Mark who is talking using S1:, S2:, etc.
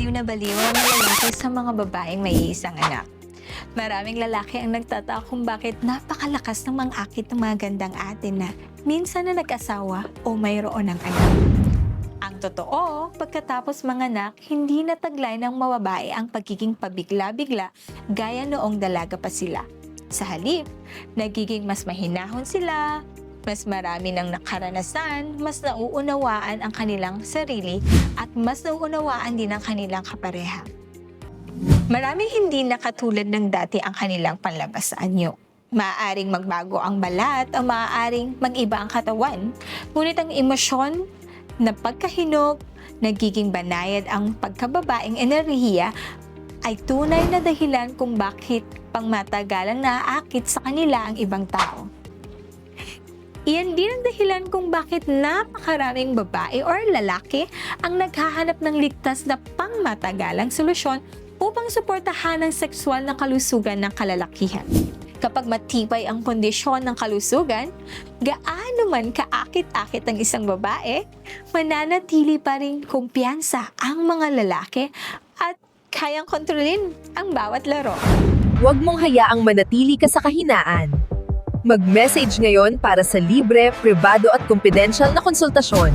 S1: na baliw ang mga lalaki sa mga babaeng may isang anak. Maraming lalaki ang nagtataka kung bakit napakalakas ng mga akit ng mga gandang atin na minsan na nag-asawa o mayroon ng anak. Ang totoo, pagkatapos manganak, hindi nataglay ng mababae ang pagiging pabigla-bigla gaya noong dalaga pa sila. Sa halip, nagiging mas mahinahon sila, mas marami ng nakaranasan, mas nauunawaan ang kanilang sarili at mas nauunawaan din ang kanilang kapareha. Maraming hindi na katulad ng dati ang kanilang panlabas sa anyo. Maaaring magbago ang balat o maaaring mag-iba ang katawan, ngunit ang emosyon na pagkahinog, nagiging banayad ang pagkababaeng enerhiya ay tunay na dahilan kung bakit pangmatagalang naaakit sa kanila ang ibang tao. Iyan din ang dahilan kung bakit napakaraming babae or lalaki ang naghahanap ng ligtas na pangmatagalang solusyon upang suportahan ang sexual na kalusugan ng kalalakihan. Kapag matibay ang kondisyon ng kalusugan, gaano man kaakit-akit ang isang babae, mananatili pa rin kumpiyansa ang mga lalaki at kayang kontrolin ang bawat laro.
S2: Huwag mong hayaang manatili ka sa kahinaan. Mag-message ngayon para sa libre, pribado at confidential na konsultasyon.